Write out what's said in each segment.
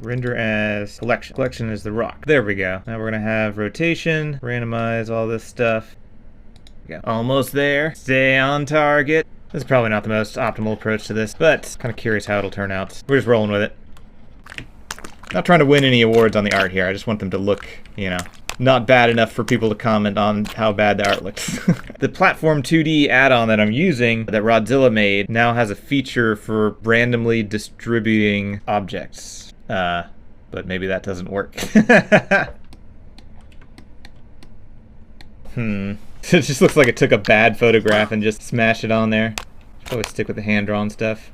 Render as collection. Collection is the rock. There we go. Now we're gonna have rotation, randomize all this stuff. There we go. Almost there. Stay on target. This is probably not the most optimal approach to this, but kind of curious how it'll turn out. We're just rolling with it. Not trying to win any awards on the art here. I just want them to look, you know, not bad enough for people to comment on how bad the art looks. The Platform 2D add-on that I'm using, that Rodzilla made, now has a feature for randomly distributing objects. But maybe that doesn't work. It just looks like it took a bad photograph and just smashed it on there. Probably stick with the hand-drawn stuff.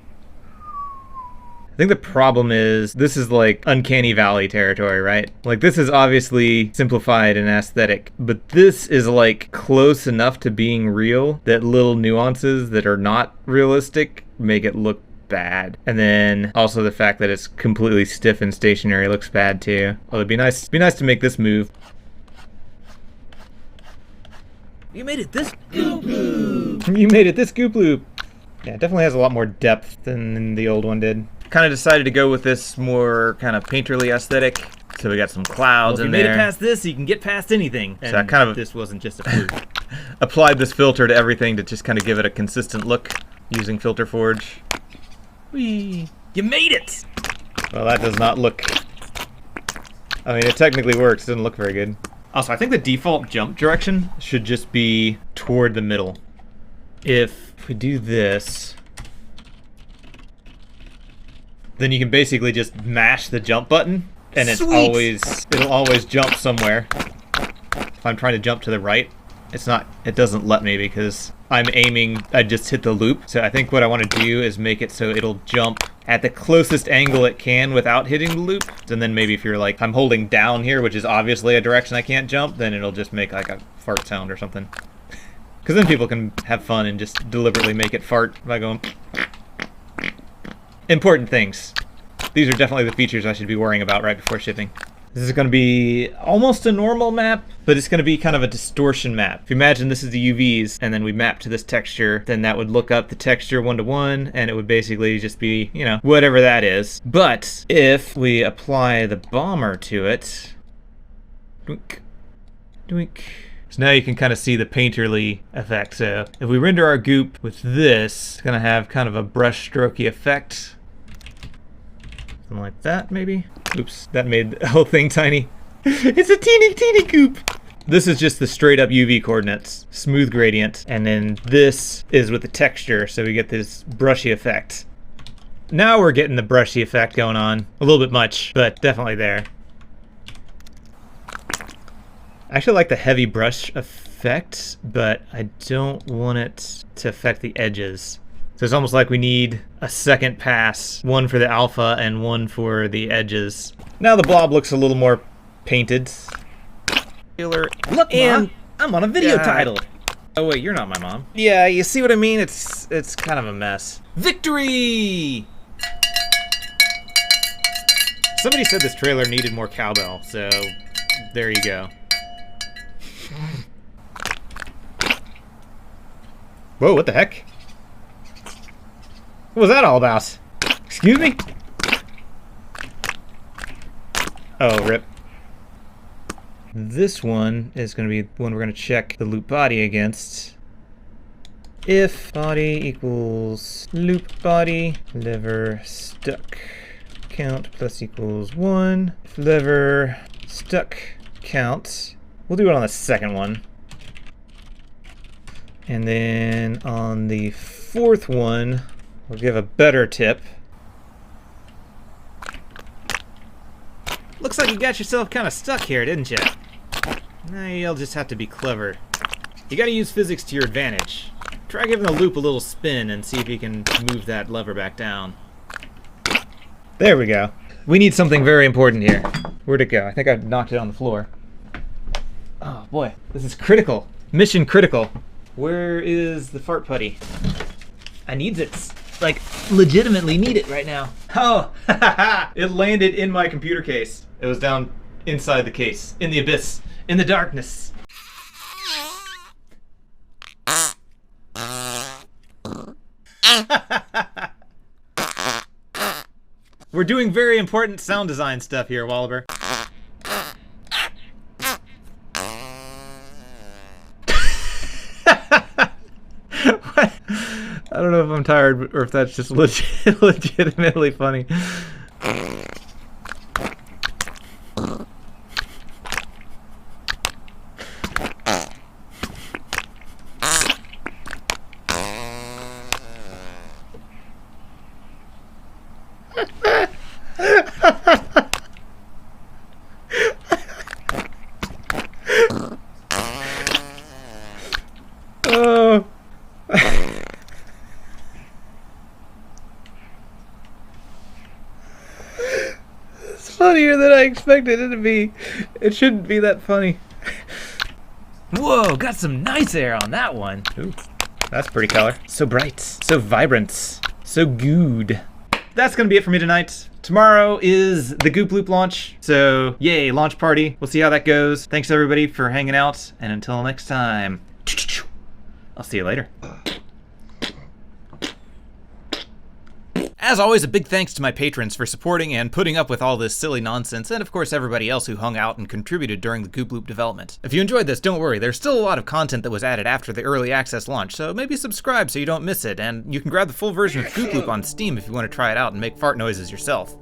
I think the problem is, this is like Uncanny Valley territory, right? Like, this is obviously simplified and aesthetic, but this is like close enough to being real that little nuances that are not realistic make it look bad. And then also the fact that it's completely stiff and stationary looks bad too. Well, it'd be nice to make this move. You made it this Goop Loop! You made it this Goop Loop! Yeah, it definitely has a lot more depth than the old one did. Kind of decided to go with this more kind of painterly aesthetic. So we got some clouds in there. If you made it past this, you can get past anything. So I kind of this wasn't just a fluke. applied this filter to everything to just kind of give it a consistent look using Filter Forge. Whee! You made it! Well, that does not look... I mean, it technically works. It doesn't look very good. Also, I think the default jump direction should just be toward the middle. If we do this, then you can basically just mash the jump button, and it'll always jump somewhere. If I'm trying to jump to the right, it doesn't let me because I'm aiming, I just hit the loop. So I think what I want to do is make it so it'll jump at the closest angle it can without hitting the loop. And then maybe if you're like, I'm holding down here, which is obviously a direction I can't jump, then it'll just make like a fart sound or something. Because then people can have fun and just deliberately make it fart by going... Important things. These are definitely the features I should be worrying about right before shipping. This is going to be almost a normal map, but it's going to be kind of a distortion map. If you imagine this is the UVs, and then we map to this texture, then that would look up the texture 1-to-1, and it would basically just be, you know, whatever that is. But if we apply the bomber to it... Doink, doink. So now you can kind of see the painterly effect. So if we render our goop with this, it's going to have kind of a brush strokey effect. Something like that, maybe? Oops, that made the whole thing tiny. It's a teeny goop! This is just the straight up UV coordinates, smooth gradient, and then this is with the texture, so we get this brushy effect. Now we're getting the brushy effect going on. A little bit much, but definitely there. I actually like the heavy brush effect, but I don't want it to affect the edges. So it's almost like we need a second pass, one for the alpha and one for the edges. Now the blob looks a little more painted. Look, and I'm on a video title. Oh wait, you're not my mom. Yeah, you see what I mean? It's kind of a mess. Victory! Somebody said this trailer needed more cowbell, so there you go. Whoa, what the heck? What was that all about? Excuse me? Oh, rip. This one is going to be the one we're going to check the loop body against. If body equals loop body, lever stuck, count plus equals 1. If lever stuck count, we'll do it on the second one. And then on the fourth one, we'll give a better tip. Looks like you got yourself kind of stuck here, didn't you? Now you'll just have to be clever. You gotta use physics to your advantage. Try giving the loop a little spin and see if you can move that lever back down. There we go. We need something very important here. Where'd it go? I think I knocked it on the floor. Oh boy, this is critical. Mission critical. Where is the fart putty? I need it. Like, legitimately need it right now. Oh, it landed in my computer case. It was down inside the case, in the abyss, in the darkness. We're doing very important sound design stuff here, Wallaber. I don't know if I'm tired or if that's just legitimately funny. Oh. It's funnier than I expected it to be. It shouldn't be that funny. Whoa, got some nice air on that one. Ooh, that's pretty color. So bright, so vibrant, so good. That's gonna be it for me tonight. Tomorrow is the Goop Loop launch, so yay, launch party. We'll see how that goes. Thanks everybody for hanging out, and until next time, I'll see you later. As always, a big thanks to my patrons for supporting and putting up with all this silly nonsense, and of course everybody else who hung out and contributed during the Goop Loop development. If you enjoyed this, don't worry, there's still a lot of content that was added after the early access launch, so maybe subscribe so you don't miss it, and you can grab the full version of Goop Loop on Steam if you want to try it out and make fart noises yourself.